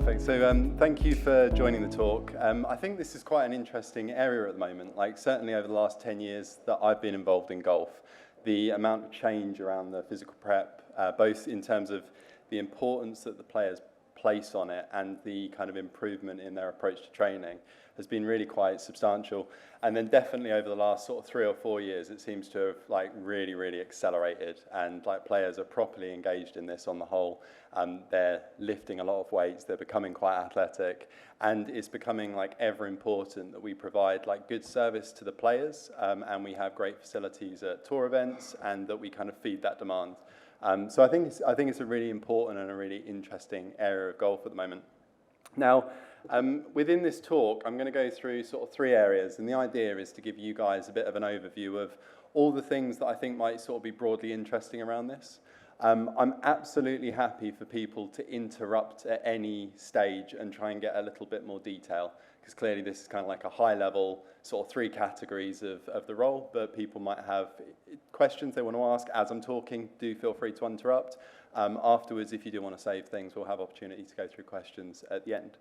Perfect. So thank you for joining the talk. I think this is quite an interesting area at the moment. Like certainly over the last 10 years that I've been involved in golf, the amount of change around the physical prep, both in terms of the importance that the players place on it and the kind of improvement in their approach to training has been really quite substantial. And then definitely over the last sort of 3 or 4 years, it seems to have like really accelerated, and like players are properly engaged in this on the whole. They're lifting a lot of weights, they're becoming quite athletic, and it's becoming like ever important that we provide like good service to the players, and we have great facilities at tour events, and that we kind of feed that demand. So I think it's a really important and a really interesting area of golf at the moment. Now, within this talk, I'm going to go through sort of 3 areas, and the idea is to give you guys a bit of an overview of all the things that I think might sort of be broadly interesting around this. I'm absolutely happy for people to interrupt at any stage and try and get a little bit more detail, because clearly this is kind of like a high level, sort of 3 categories of the role, but people might have questions they want to ask as I'm talking. Do feel free to interrupt. Afterwards, if you do want to save things, we'll have opportunity to go through questions at the end.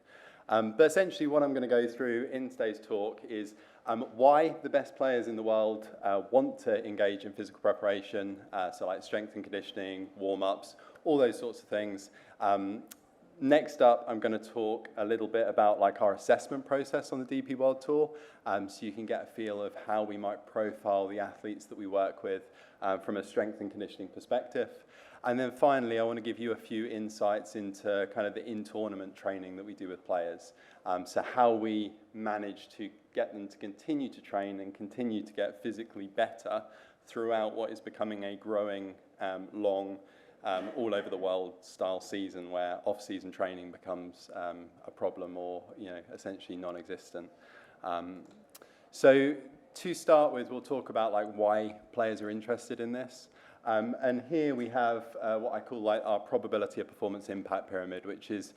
But essentially what I'm going to go through in today's talk is why the best players in the world want to engage in physical preparation, so like strength and conditioning, warm-ups, all those sorts of things. Next up, I'm going to talk a little bit about like our assessment process on the DP World Tour, so you can get a feel of how we might profile the athletes that we work with from a strength and conditioning perspective. And then finally, I want to give you a few insights into kind of the in-tournament training that we do with players. So how we manage to get them to continue to train and continue to get physically better throughout what is becoming a growing, long, all over the world style season where off-season training becomes a problem or, essentially non-existent. So to start with, we'll talk about like why players are interested in this. And here we have what I call like our probability of performance impact pyramid, which is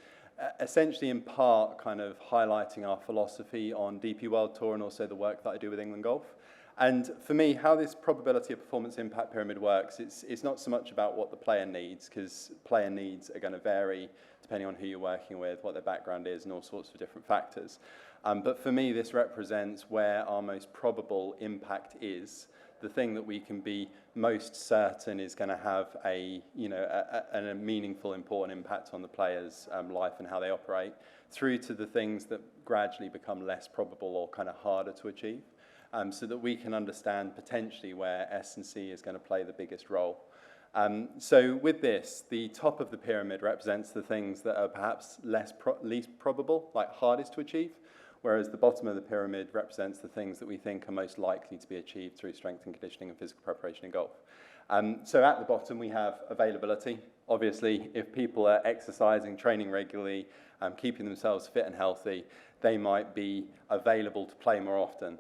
essentially in part kind of highlighting our philosophy on DP World Tour and also the work that I do with England Golf. And for me, how this probability of performance impact pyramid works, it's not so much about what the player needs, because player needs are going to vary depending on who you're working with, what their background is, and all sorts of different factors. But for me, this represents where our most probable impact is, the thing that we can be most certain is going to have a meaningful, important impact on the player's life and how they operate, through to the things that gradually become less probable or kind of harder to achieve, so that we can understand potentially where S&C is going to play the biggest role. So with this, the top of the pyramid represents the things that are perhaps least probable, like hardest to achieve, whereas the bottom of the pyramid represents the things that we think are most likely to be achieved through strength and conditioning and physical preparation in golf. So at the bottom we have availability. Obviously, if people are exercising, training regularly, keeping themselves fit and healthy, they might be available to play more often.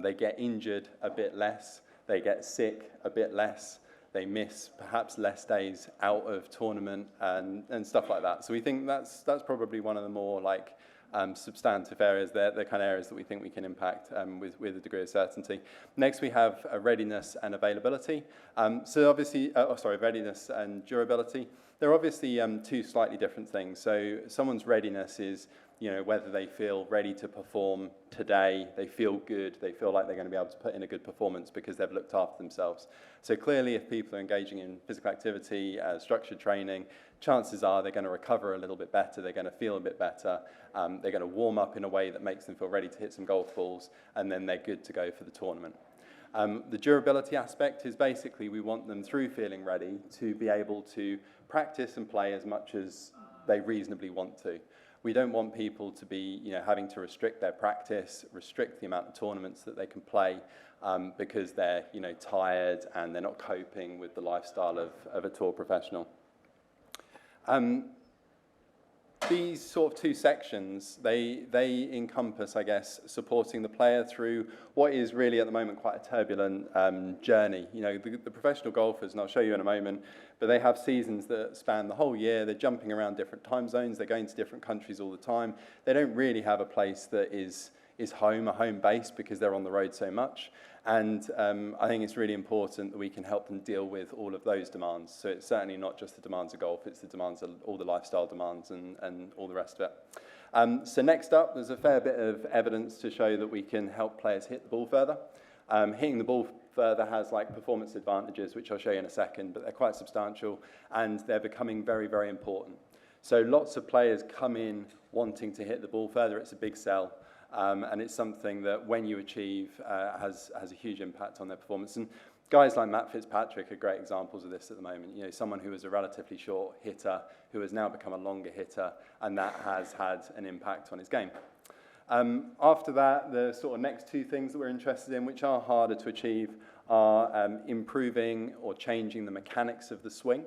They get injured a bit less, they get sick a bit less, they miss perhaps less days out of tournament and stuff like that. So we think that's probably one of the more like substantive areas. They're the kind of areas that we think we can impact with a degree of certainty. Next, we have readiness and availability. So obviously, readiness and durability. They're obviously 2 slightly different things. So someone's readiness is, whether they feel ready to perform today, they feel good, they feel like they're going to be able to put in a good performance because they've looked after themselves. So clearly, if people are engaging in physical activity, structured training, chances are they're going to recover a little bit better, they're going to feel a bit better, they're going to warm up in a way that makes them feel ready to hit some golf balls, and then they're good to go for the tournament. The durability aspect is basically we want them, through feeling ready, to be able to practice and play as much as they reasonably want to. We don't want people to be, having to restrict their practice, restrict the amount of tournaments that they can play because they're, tired and they're not coping with the lifestyle of a tour professional. These sort of 2 sections, they encompass, I guess, supporting the player through what is really at the moment quite a turbulent journey. The professional golfers, and I'll show you in a moment, but they have seasons that span the whole year. They're jumping around different time zones. They're going to different countries all the time. They don't really have a place that is is home, a home base, because they're on the road so much. And I think it's really important that we can help them deal with all of those demands. So it's certainly not just the demands of golf, it's the demands of all the lifestyle demands and all the rest of it. So next up, there's a fair bit of evidence to show that we can help players hit the ball further. Hitting the ball further has like performance advantages, which I'll show you in a second, but they're quite substantial and they're becoming very, very important. So lots of players come in wanting to hit the ball further. It's a big sell. And it's something that when you achieve has a huge impact on their performance. And guys like Matt Fitzpatrick are great examples of this at the moment. You know, someone who was a relatively short hitter who has now become a longer hitter, and that has had an impact on his game. After that, the sort of next two things that we're interested in, which are harder to achieve, are improving or changing the mechanics of the swing.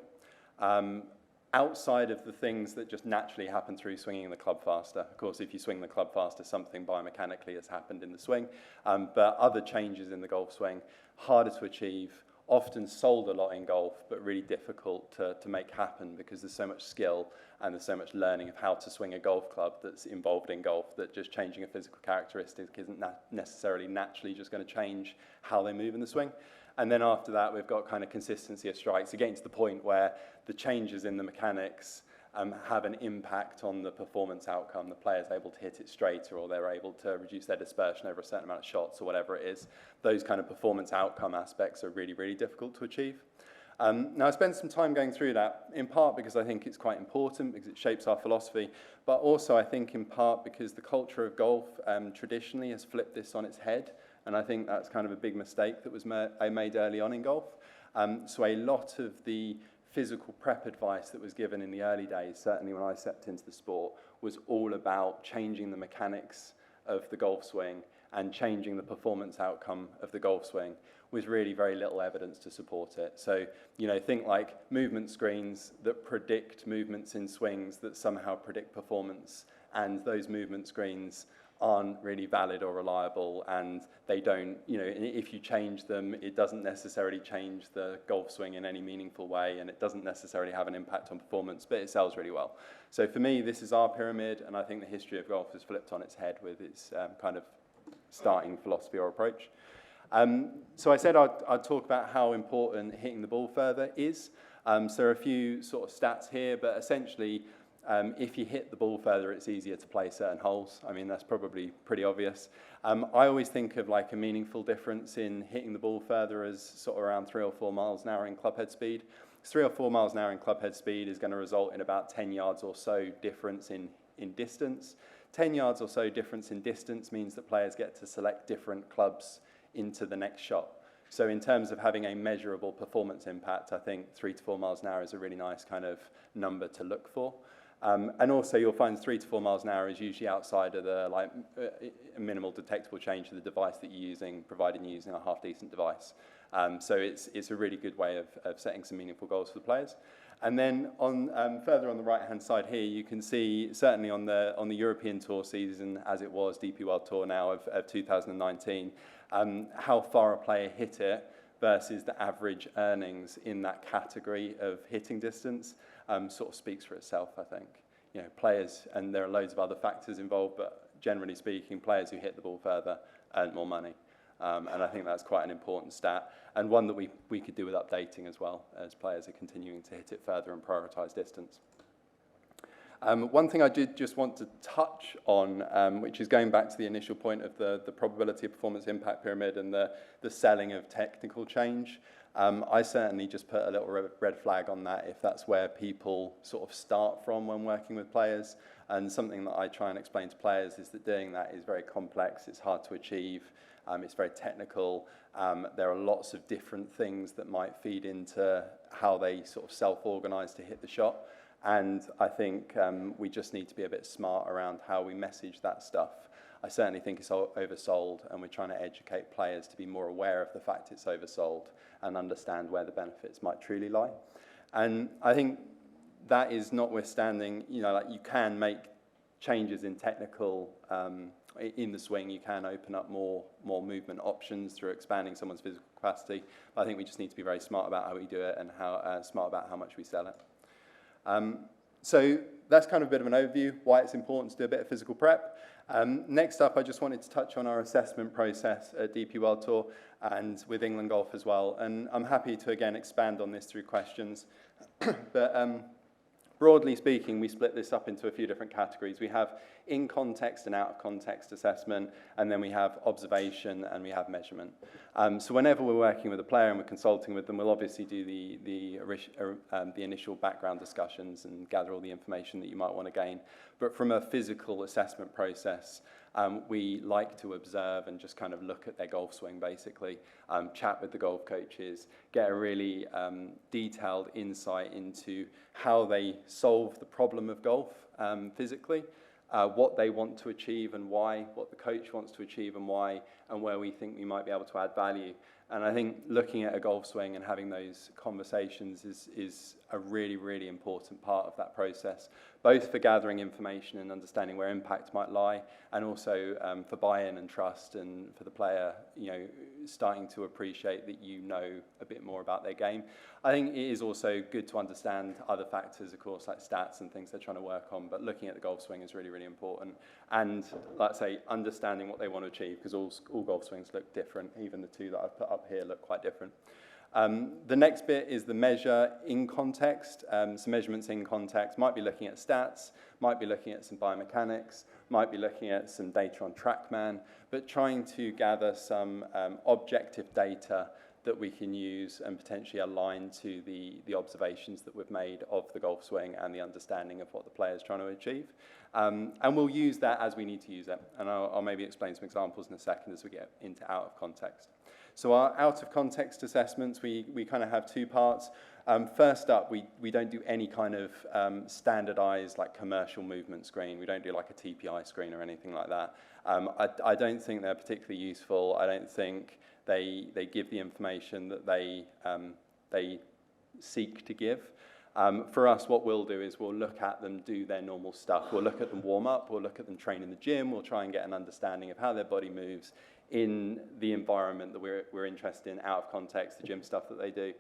Outside of the things that just naturally happen through swinging the club faster. Of course, if you swing the club faster, something biomechanically has happened in the swing. But other changes in the golf swing, harder to achieve, often sold a lot in golf, but really difficult to make happen because there's so much skill and there's so much learning of how to swing a golf club that's involved in golf that just changing a physical characteristic isn't necessarily naturally just going to change how they move in the swing. And then after that, we've got kind of consistency of strikes, again to the point where the changes in the mechanics have an impact on the performance outcome. The player's able to hit it straighter, or they're able to reduce their dispersion over a certain amount of shots, or whatever it is. Those kind of performance outcome aspects are really, really difficult to achieve. Now, I spent some time going through that, in part because I think it's quite important, because it shapes our philosophy, but also I think in part because the culture of golf traditionally has flipped this on its head. And I think that's kind of a big mistake that was made early on in golf. So a lot of the physical prep advice that was given in the early days, certainly when I stepped into the sport, was all about changing the mechanics of the golf swing and changing the performance outcome of the golf swing, with really very little evidence to support it. So, you know, think like movement screens that predict movements in swings that somehow predict performance, and those movement screens aren't really valid or reliable, and they don't, you know, if you change them, it doesn't necessarily change the golf swing in any meaningful way, and it doesn't necessarily have an impact on performance, but it sells really well. So for me, this is our pyramid, and I think the history of golf has flipped on its head with its kind of starting philosophy or approach. So I said I'd talk about how important hitting the ball further is. So there are a few sort of stats here, but essentially, if you hit the ball further, it's easier to play certain holes. I mean, that's probably pretty obvious. I always think of like a meaningful difference in hitting the ball further as sort of around 3 or 4 miles an hour in club head speed. 3 or 4 miles an hour in club head speed is going to result in about 10 yards or so difference in distance. 10 yards or so difference in distance means that players get to select different clubs into the next shot. So in terms of having a measurable performance impact, I think 3 to 4 miles an hour is a really nice kind of number to look for. And also you'll find 3 to 4 miles an hour is usually outside of the minimal detectable change of the device that you're using, provided you're using a half-decent device. So it's a really good way of setting some meaningful goals for the players. And then on further on the right-hand side here, you can see certainly on the European Tour season, as it was DP World Tour now of 2019, how far a player hit it versus the average earnings in that category of hitting distance sort of speaks for itself, I think. You know, players, and there are loads of other factors involved, but generally speaking, players who hit the ball further earn more money. And I think that's quite an important stat, and one that we could do with updating as well, as players are continuing to hit it further and prioritise distance. One thing I did just want to touch on, which is going back to the initial point of the probability of performance impact pyramid and the selling of technical change. I certainly just put a little red flag on that if that's where people sort of start from when working with players. And something that I try and explain to players is that doing that is very complex, it's hard to achieve, it's very technical. There are lots of different things that might feed into how they sort of self-organise to hit the shot. And I think we just need to be a bit smart around how we message that stuff. I certainly think it's oversold, and we're trying to educate players to be more aware of the fact it's oversold and understand where the benefits might truly lie. And I think that is notwithstanding, you know, like you can make changes in technical, in the swing, you can open up more movement options through expanding someone's physical capacity. But I think we just need to be very smart about how we do it and how smart about how much we sell it. So that's kind of a bit of an overview, why it's important to do a bit of physical prep. Next up, I just wanted to touch on our assessment process at DP World Tour and with England Golf as well. And I'm happy to, again, expand on this through questions. But broadly speaking, we split this up into a few different categories. We have in-context and out-of-context assessment, and then we have observation and we have measurement. So whenever we're working with a player and we're consulting with them, we'll obviously do the initial background discussions and gather all the information that you might want to gain. But from a physical assessment process, we like to observe and just kind of look at their golf swing, basically, chat with the golf coaches, get a really detailed insight into how they solve the problem of golf physically, what they want to achieve and why, what the coach wants to achieve and why, and where we think we might be able to add value. And I think looking at a golf swing and having those conversations is a really, really important part of that process, both for gathering information and understanding where impact might lie, and also for buy-in and trust, and for the player, starting to appreciate that you know a bit more about their game. I think it is also good to understand other factors, of course, like stats and things they're trying to work on, but looking at the golf swing is really, really important. And, like I say, understanding what they want to achieve, because all golf swings look different. Even the two that I've put up here look quite different. The next bit is the measure in context. Some measurements in context might be looking at stats, might be looking at some biomechanics, might be looking at some data on TrackMan, but trying to gather some objective data that we can use and potentially align to the observations that we've made of the golf swing and the understanding of what the player is trying to achieve. And we'll use that as we need to use it. And I'll maybe explain some examples in a second as we get into out of context. So our out of context assessments, we kind of have two parts. First up, we don't do any kind of standardized like commercial movement screen. We don't do like a TPI screen or anything like that. I don't think they're particularly useful. I don't think they give the information that they seek to give. For us, what we'll do is we'll look at them do their normal stuff. We'll look at them warm up. We'll look at them train in the gym. We'll try and get an understanding of how their body moves in the environment that we're interested in, out of context, the gym stuff that they do.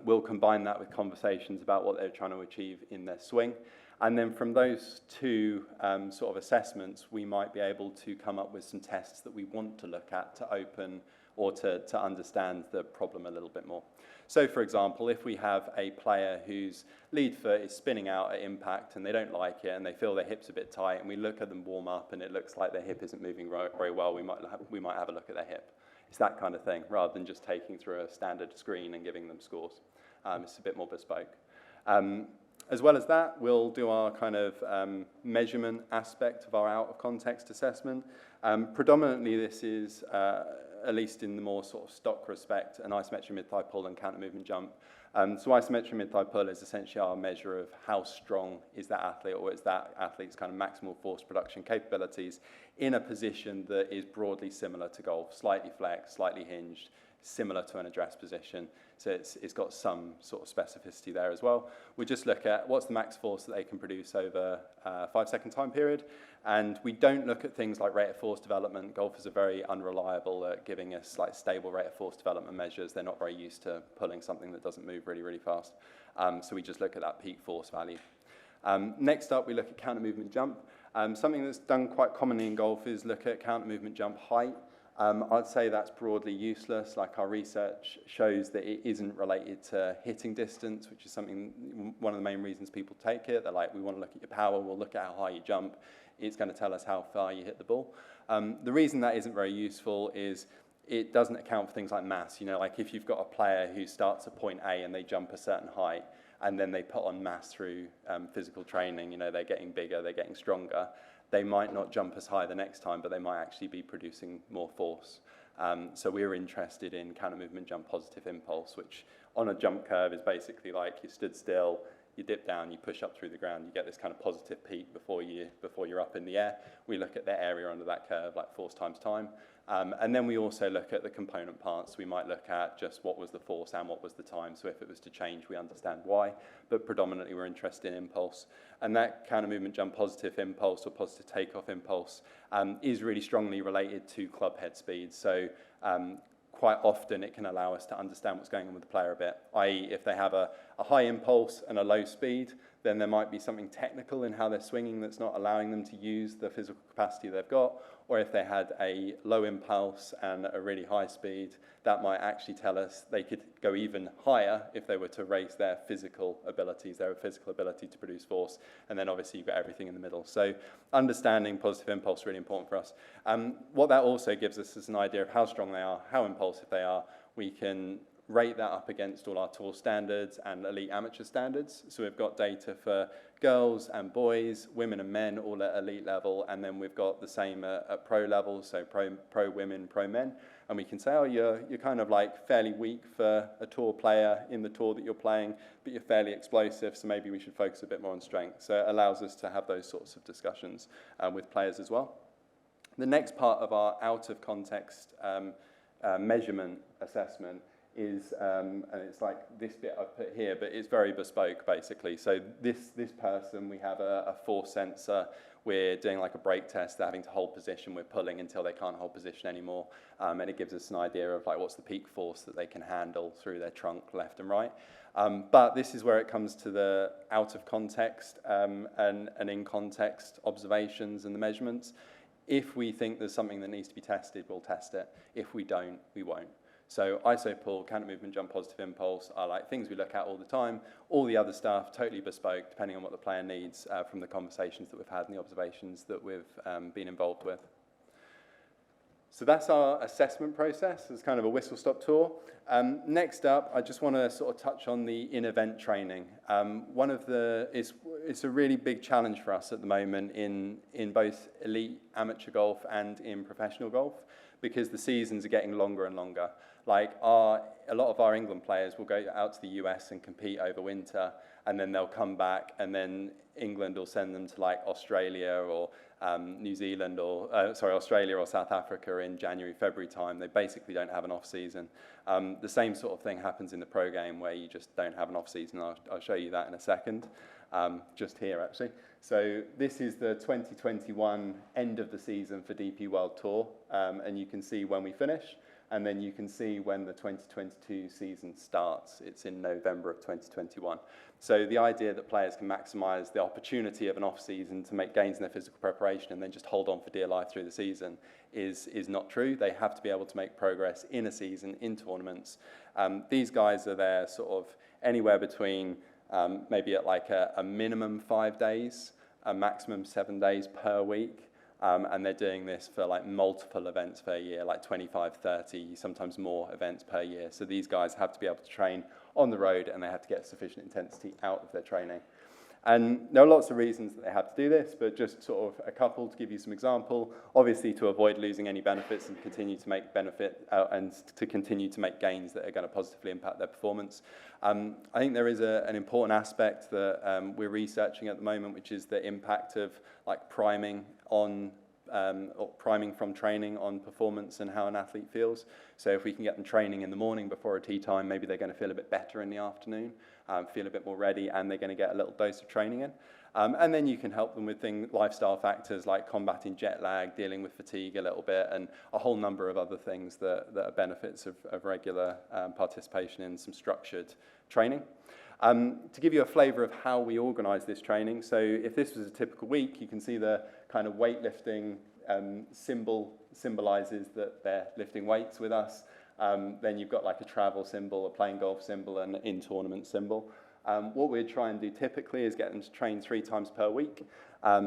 We'll combine that with conversations about what they're trying to achieve in their swing. And then from those two sort of assessments, we might be able to come up with some tests that we want to look at to open or to understand the problem a little bit more. So, for example, if we have a player whose lead foot is spinning out at impact and they don't like it and they feel their hip's a bit tight, and we look at them warm up and it looks like their hip isn't moving very well, we might have a look at their hip. It's that kind of thing, rather than just taking through a standard screen and giving them scores. It's a bit more bespoke. As well as that, we'll do our kind of measurement aspect of our out-of-context assessment. Predominantly, this is, at least in the more sort of stock respect, an isometric mid-thigh pull and counter-movement jump. So isometric mid-thigh pull is essentially our measure of how strong is that athlete, or is that athlete's kind of maximal force production capabilities in a position that is broadly similar to golf, slightly flexed, slightly hinged, similar to an address position. So it's got some sort of specificity there as well. We just look at what's the max force that they can produce over a 5-second time period. And we don't look at things like rate of force development. Golfers are very unreliable at giving us like stable rate of force development measures. They're not very used to pulling something that doesn't move really, really fast. So we just look at that peak force value. Next up, we look at counter movement jump. Something that's done quite commonly in golf is look at counter movement jump height. I'd say that's broadly useless. Like, our research shows that it isn't related to hitting distance, which is one of the main reasons people take it. They're like, we want to look at your power, we'll look at how high you jump. It's going to tell us how far you hit the ball. The reason that isn't very useful is it doesn't account for things like mass. Like if you've got a player who starts at point A and they jump a certain height, and then they put on mass through physical training, they're getting bigger, they're getting stronger. They might not jump as high the next time, but they might actually be producing more force. So we're interested in counter movement jump positive impulse, which on a jump curve is basically like you stood still, you dip down, you push up through the ground, you get this kind of positive peak before you're up in the air. We look at the area under that curve, like force times time. And then we also look at the component parts. We might look at just what was the force and what was the time. So if it was to change, we understand why. But predominantly, we're interested in impulse. And that counter movement jump positive impulse or positive takeoff impulse is really strongly related to club head speed. So quite often it can allow us to understand what's going on with the player a bit, i.e. if they have a high impulse and a low speed, then there might be something technical in how they're swinging that's not allowing them to use the physical capacity they've got, or if they had a low impulse and a really high speed, that might actually tell us they could go even higher if they were to raise their physical abilities, their physical ability to produce force, and then obviously you've got everything in the middle. So understanding positive impulse is really important for us. What that also gives us is an idea of how strong they are, how impulsive they are. We can rate that up against all our tour standards and elite amateur standards. So we've got data for girls and boys, women and men, all at elite level, and then we've got the same at pro level, so pro women, pro men. And we can say, oh, you're kind of like fairly weak for a tour player in the tour that you're playing, but you're fairly explosive, so maybe we should focus a bit more on strength. So it allows us to have those sorts of discussions with players as well. The next part of our out-of-context measurement assessment is, and it's like this bit I've put here, but it's very bespoke, basically. So this person, we have a force sensor. We're doing like a brake test. They're having to hold position. We're pulling until they can't hold position anymore. And it gives us an idea of like what's the peak force that they can handle through their trunk, left and right. But this is where it comes to the out of context and in context observations and the measurements. If we think there's something that needs to be tested, we'll test it. If we don't, we won't. So iso pull, counter movement, jump, positive impulse are like things we look at all the time. All the other stuff, totally bespoke, depending on what the player needs from the conversations that we've had and the observations that we've been involved with. So that's our assessment process. It's kind of a whistle-stop tour. Next up, I just want to sort of touch on the in-event training. It's a really big challenge for us at the moment in both elite amateur golf and in professional golf, because the seasons are getting longer and longer. Like a lot of our England players will go out to the US and compete over winter, and then they'll come back, and then England will send them to like Australia or New Zealand or Australia or South Africa in January, February time. They basically don't have an off season. The same sort of thing happens in the pro game where you just don't have an off season. I'll show you that in a second, just here actually. So this is the 2021 end of the season for DP World Tour, and you can see when we finish, and then you can see when the 2022 season starts. It's in November of 2021. So the idea that players can maximise the opportunity of an off-season to make gains in their physical preparation and then just hold on for dear life through the season is not true. They have to be able to make progress in a season, in tournaments. These guys are there sort of anywhere between maybe at like a minimum 5 days, a maximum 7 days per week. And they're doing this for like multiple events per year, like 25, 30, sometimes more events per year. So these guys have to be able to train on the road, and they have to get sufficient intensity out of their training. And there are lots of reasons that they have to do this, but just sort of a couple to give you some example. Obviously, to avoid losing any benefits and continue to make and to continue to make gains that are going to positively impact their performance. I think there is an important aspect that we're researching at the moment, which is the impact of like priming from training on performance and how an athlete feels. So if we can get them training in the morning before a tee time, maybe they're going to feel a bit better in the afternoon, feel a bit more ready, and they're going to get a little dose of training in. And then you can help them with lifestyle factors like combating jet lag, dealing with fatigue a little bit, and a whole number of other things that are benefits of regular participation in some structured training. To give you a flavour of how we organise this training, so if this was a typical week, you can see the kind of weightlifting symbol symbolises that they're lifting weights with us. Then you've got like a travel symbol, a playing golf symbol, and an in-tournament symbol. What we'd try and do typically is get them to train 3 times per week.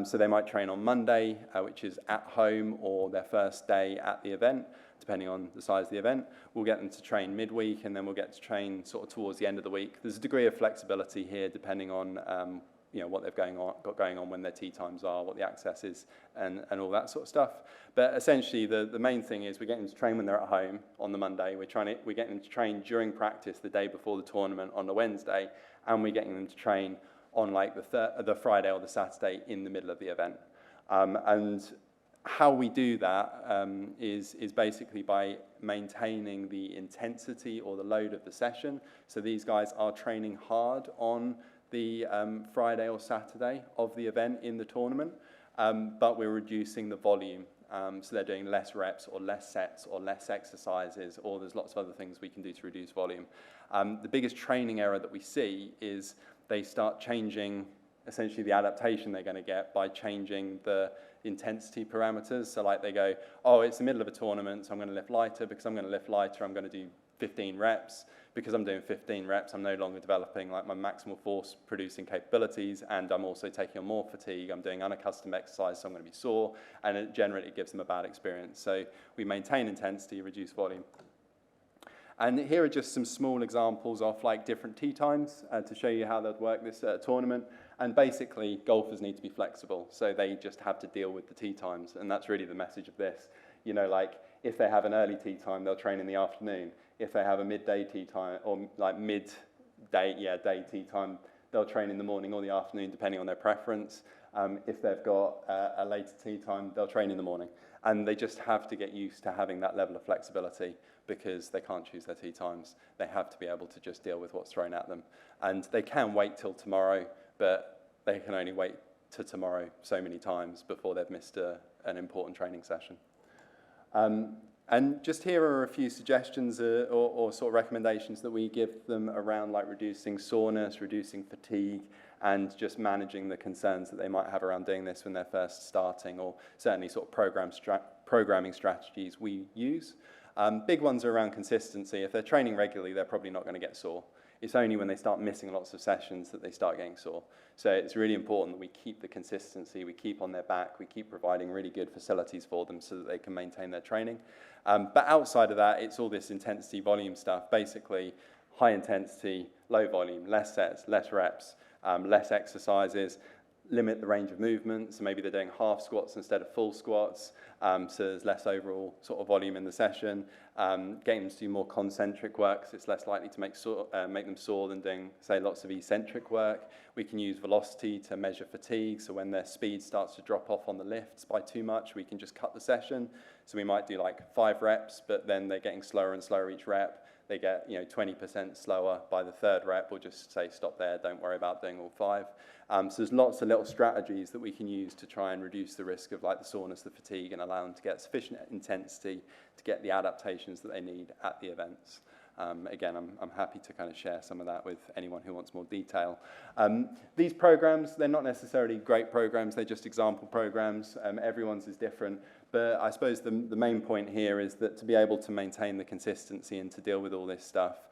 So they might train on Monday, which is at home, or their first day at the event, depending on the size of the event. We'll get them to train midweek, and then we'll get to train sort of towards the end of the week. There's a degree of flexibility here, depending on what they've got going on, when their tee times are, what the access is, and all that sort of stuff. But essentially, the main thing is we're getting them to train when they're at home on the Monday. We're getting them to train during practice the day before the tournament on the Wednesday, and we're getting them to train on like the Friday or the Saturday in the middle of the event. And how we do that is basically by maintaining the intensity or the load of the session. So these guys are training hard on the Friday or Saturday of the event in the tournament, but we're reducing the volume So they're doing less reps or less sets or less exercises, or there's lots of other things we can do to reduce volume. The biggest training error that we see is they start changing essentially the adaptation they're going to get by changing the intensity parameters. So like they go, oh, it's the middle of a tournament, so I'm going to lift lighter. Because I'm going to lift lighter, I'm going to do 15 reps. Because I'm doing 15 reps, I'm no longer developing like my maximal force producing capabilities, and I'm also taking on more fatigue. I'm doing unaccustomed exercise, so I'm going to be sore, and it generally gives them a bad experience. So we maintain intensity, reduce volume. And here are just some small examples of like different tee times to show you how they'd work this tournament. And basically, golfers need to be flexible, so they just have to deal with the tee times, and that's really the message of this. You know, like if they have an early tee time, they'll train in the afternoon. If they have a midday tee time, or like midday, day tee time, they'll train in the morning or the afternoon, depending on their preference. If they've got a later tee time, they'll train in the morning. And they just have to get used to having that level of flexibility, because they can't choose their tee times. They have to be able to just deal with what's thrown at them. And they can wait till tomorrow, but they can only wait to tomorrow so many times before they've missed an important training session. And just here are a few suggestions or sort of recommendations that we give them around like reducing soreness, reducing fatigue, and just managing the concerns that they might have around doing this when they're first starting, or certainly sort of programming strategies we use. Big ones are around consistency. If they're training regularly, they're probably not going to get sore. It's only when they start missing lots of sessions that they start getting sore. So it's really important that we keep the consistency, we keep on their back, we keep providing really good facilities for them so that they can maintain their training. But outside of that, it's all this intensity volume stuff. Basically, high intensity, low volume, less sets, less reps, less exercises, limit the range of movement. So maybe they're doing half squats instead of full squats. So there's less overall sort of volume in the session. Getting them to do more concentric work, so it's less likely to make them sore than doing, say, lots of eccentric work. We can use velocity to measure fatigue. So when their speed starts to drop off on the lifts by too much, we can just cut the session. So we might do like 5 reps, but then they're getting slower and slower each rep. They get 20% slower by the 3rd rep. We'll just say stop there, don't worry about doing all 5. So there's lots of little strategies that we can use to try and reduce the risk of like the soreness, the fatigue, and allow them to get sufficient intensity to get the adaptations that they need at the events. Again, I'm happy to kind of share some of that with anyone who wants more detail. These programs, they're not necessarily great programs, they're just example programs. Everyone's is different. But I suppose the main point here is that to be able to maintain the consistency and to deal with all this stuff,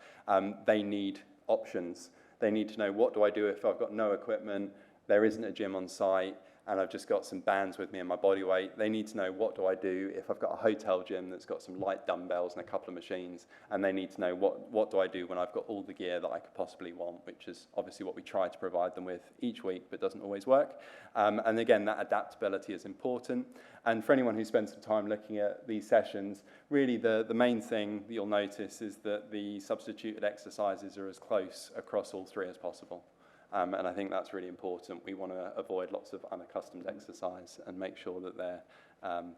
they need options. They need to know, what do I do if I've got no equipment, there isn't a gym on site, and I've just got some bands with me and my body weight. They need to know, what do I do if I've got a hotel gym that's got some light dumbbells and a couple of machines, and they need to know, what do I do when I've got all the gear that I could possibly want, which is obviously what we try to provide them with each week, but doesn't always work. And again, that adaptability is important. And for anyone who spends some time looking at these sessions, really the main thing that you'll notice is that the substituted exercises are as close across all 3 as possible. And I think that's really important. We want to avoid lots of unaccustomed exercise and make sure that they're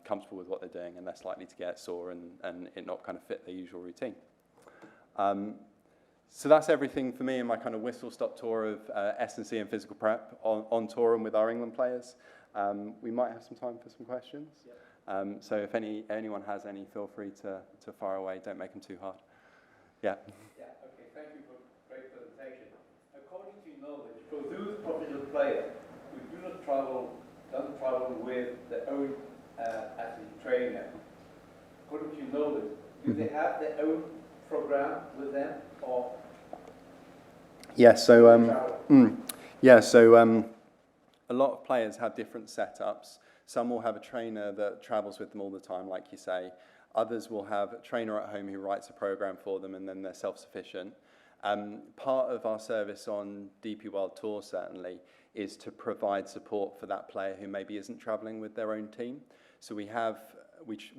comfortable with what they're doing and less likely to get sore and it not kind of fit their usual routine. So that's everything for me in my kind of whistle-stop tour of S&C and physical prep on tour and with our England players. We might have some time for some questions. Yeah. So if anyone has any, feel free to fire away. Don't make them too hard. Yeah. Yeah, okay, thank you for a great presentation. According to your knowledge, for those professional players who doesn't travel with their own athlete trainer, according to your knowledge, do they have their own program with them, or? Yes, so a lot of players have different setups. Some will have a trainer that travels with them all the time, like you say. Others will have a trainer at home who writes a program for them, and then they're self-sufficient. Part of our service on DP World Tour, certainly, is to provide support for that player who maybe isn't traveling with their own team. So we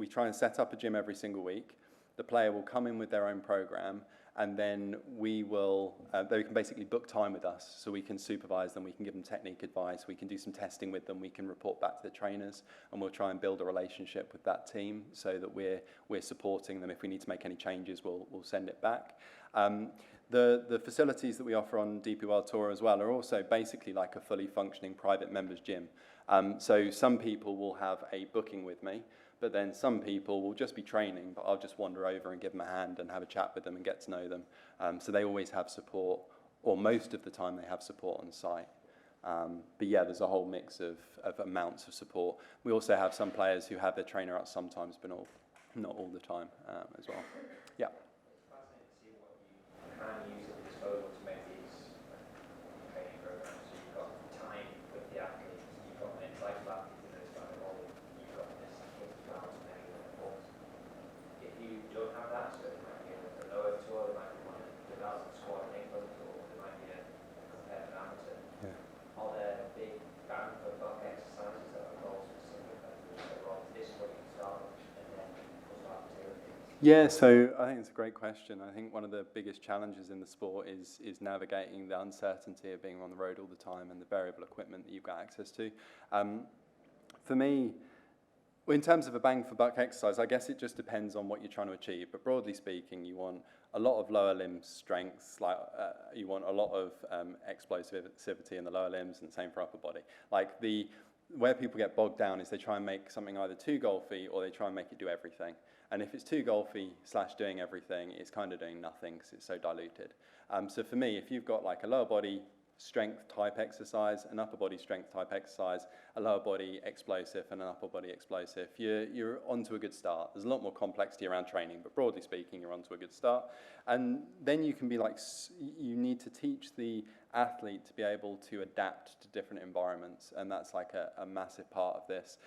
try and set up a gym every single week. The player will come in with their own program, and then they can basically book time with us, so we can supervise them, we can give them technique advice, we can do some testing with them, we can report back to the trainers, and we'll try and build a relationship with that team so that we're supporting them. If we need to make any changes, we'll send it back. The facilities that we offer on DP World Tour as well are also basically like a fully functioning private members gym. So some people will have a booking with me, But then some people will just be training, but I'll just wander over and give them a hand and have a chat with them and get to know them. So they always have support, or most of the time they have support on site. But yeah, there's a whole mix of amounts of support. We also have some players who have their trainer out sometimes, but not all the time as well. Yeah. It's fascinating to see what you can use at your disposal to make these training programs. So you've got time with the athletes, you've got an insight of athletes in this kind of role, you've got this balance of many different forms. If you don't have that, so it might be a lower tour, it might be one of the develop squad enablers, or it might be a competitive amateur. Yeah. Are there big bang for buck exercises that are goal specific that you say, well, this is what you can start with, and then we'll start tailoring things? Yeah, so I think it's a great question. I think one of the biggest challenges in the sport is navigating the uncertainty of being on the road all the time and the variable equipment that you've got access to. For me, in terms of a bang for buck exercise, I guess it just depends on what you're trying to achieve. But broadly speaking, you want a lot of lower limb strength, like you want a lot of explosivity in the lower limbs, and same for upper body. Like where people get bogged down is they try and make something either too golfy or they try and make it do everything. And if it's too golfy / doing everything, it's kind of doing nothing because it's so diluted. So for me, if you've got like a lower body strength type exercise, an upper body strength type exercise, a lower body explosive and an upper body explosive, you're onto a good start. There's a lot more complexity around training, but broadly speaking, you're onto a good start. And then you can be like, you need to teach the athlete to be able to adapt to different environments, and that's like a massive part of this.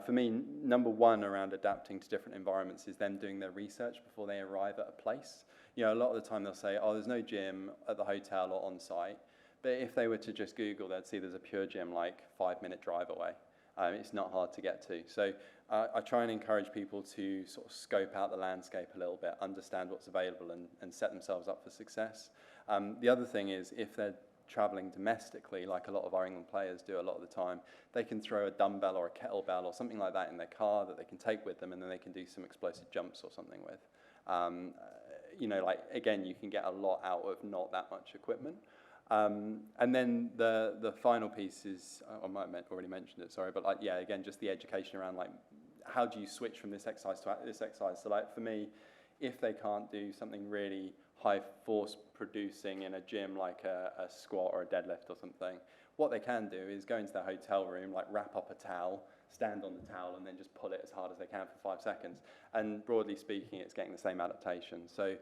For me, number one around adapting to different environments is them doing their research before they arrive at a place. You know, a lot of the time they'll say, oh, there's no gym at the hotel or on site. But if they were to just Google, they'd see there's a Pure Gym like 5-minute drive away. It's not hard to get to. So I try and encourage people to sort of scope out the landscape a little bit, understand what's available and set themselves up for success. The other thing is if they're traveling domestically, like a lot of our England players do a lot of the time, they can throw a dumbbell or a kettlebell or something like that in their car that they can take with them, and then they can do some explosive jumps or something with. You know, like, again, you can get a lot out of not that much equipment. And then the final piece is, I might have already mentioned it, sorry, but like, yeah, again, just the education around like, how do you switch from this exercise to this exercise? So like for me, if they can't do something really high force producing in a gym, like a squat or a deadlift or something, what they can do is go into their hotel room, like wrap up a towel, stand on the towel, and then just pull it as hard as they can for 5 seconds. And broadly speaking, it's getting the same adaptation. So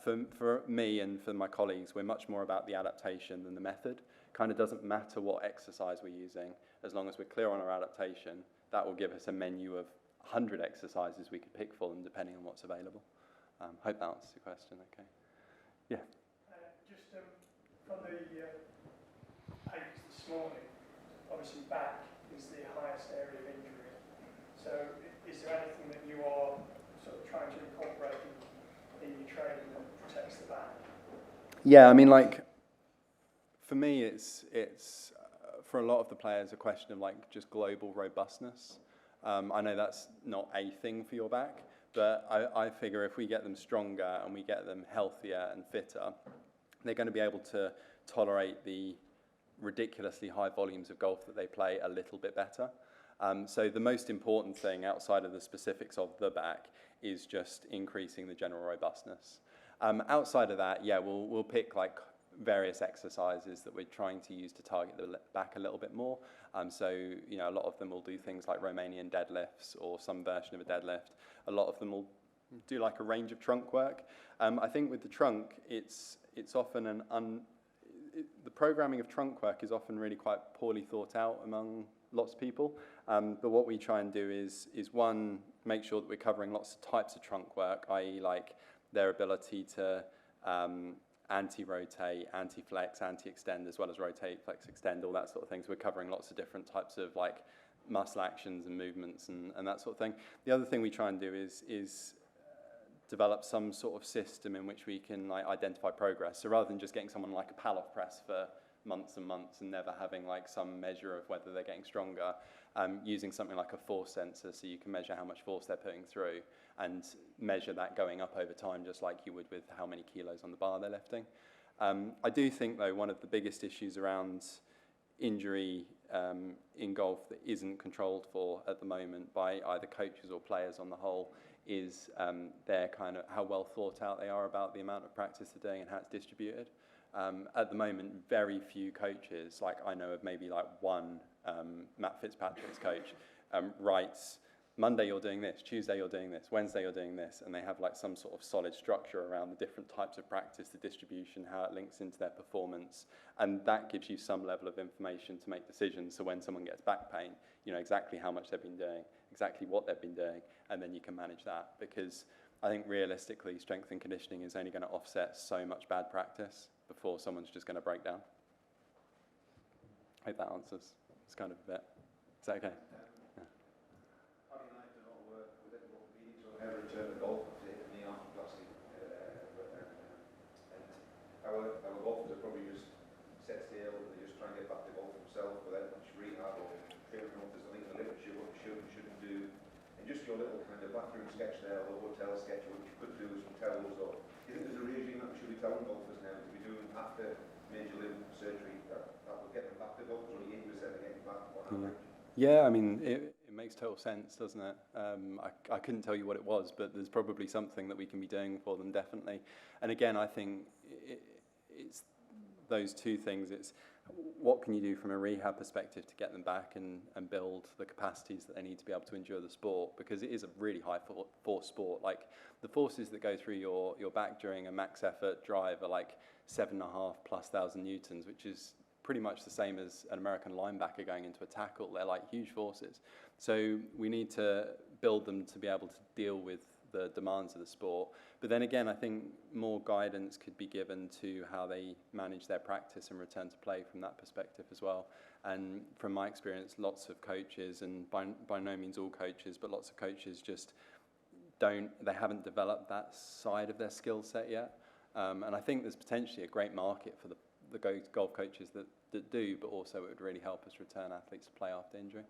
for me and for my colleagues, we're much more about the adaptation than the method. Kind of doesn't matter what exercise we're using, as long as we're clear on our adaptation. That will give us a menu of 100 exercises we could pick for them, depending on what's available. Hope that answers your question, okay. Yeah. Just from the papers this morning, obviously back is the highest area of injury. So is there anything that you are sort of trying to incorporate in your training that protects the back? Yeah, I mean, like, for me, it's for a lot of the players, a question of like just global robustness. I know that's not a thing for your back, but I figure if we get them stronger and we get them healthier and fitter, they're going to be able to tolerate the ridiculously high volumes of golf that they play a little bit better. So the most important thing outside of the specifics of the back is just increasing the general robustness. Outside of that, yeah, we'll pick like various exercises that we're trying to use to target the back a little bit more. So, you know, a lot of them will do things like Romanian deadlifts or some version of a deadlift. A lot of them will do like a range of trunk work. I think with the trunk, it's often the programming of trunk work is often really quite poorly thought out among lots of people. But what we try and do is one, make sure that we're covering lots of types of trunk work, i.e. like their ability to anti-rotate, anti-flex, anti-extend, as well as rotate, flex, extend, all that sort of things. We're covering lots of different types of like muscle actions and movements and that sort of thing. The other thing we try and do is develop some sort of system in which we can like identify progress. So rather than just getting someone like a Pallof press for months and months and never having like some measure of whether they're getting stronger, using something like a force sensor so you can measure how much force they're putting through and measure that going up over time, just like you would with how many kilos on the bar they're lifting. I do think, though, one of the biggest issues around injury in golf that isn't controlled for at the moment by either coaches or players on the whole is their kind of how well thought out they are about the amount of practice they're doing and how it's distributed. At the moment, very few coaches, like I know of maybe like one, Matt Fitzpatrick's coach, writes, Monday you're doing this, Tuesday you're doing this, Wednesday you're doing this, and they have like some sort of solid structure around the different types of practice, the distribution, how it links into their performance, and that gives you some level of information to make decisions. So when someone gets back pain, you know exactly how much they've been doing, exactly what they've been doing, and then you can manage that. Because I think realistically, strength and conditioning is only going to offset so much bad practice before someone's just going to break down. I hope that answers. It's kind of a bit. Is that okay? I have returned to golf after hitting the arthroplasty, and our golfers are probably just set still, they just try and get back to golf themselves without much rehab or figuring out there's something in the literature what you should and shouldn't do. And just your little kind of bathroom sketch there, or hotel sketch, what you could do with some towels, or do you think there's a regime that we should be telling golfers now to be doing after major limb surgery that will get them back to golf, or 80% are getting back on average? Yeah, I mean, it makes total sense, doesn't it? I couldn't tell you what it was, but there's probably something that we can be doing for them, definitely. And again, I think it's those two things. It's what can you do from a rehab perspective to get them back and build the capacities that they need to be able to endure the sport, because it is a really high force sport. Like the forces that go through your back during a max effort drive are like 7,500+ newtons, which is pretty much the same as an American linebacker going into a tackle. They're like huge forces. So we need to build them to be able to deal with the demands of the sport. But then again, I think more guidance could be given to how they manage their practice and return to play from that perspective as well. And from my experience, lots of coaches, and by no means all coaches, but lots of coaches just they haven't developed that side of their skill set yet. And I think there's potentially a great market for the golf coaches that do, but also it would really help us return athletes to play after injury.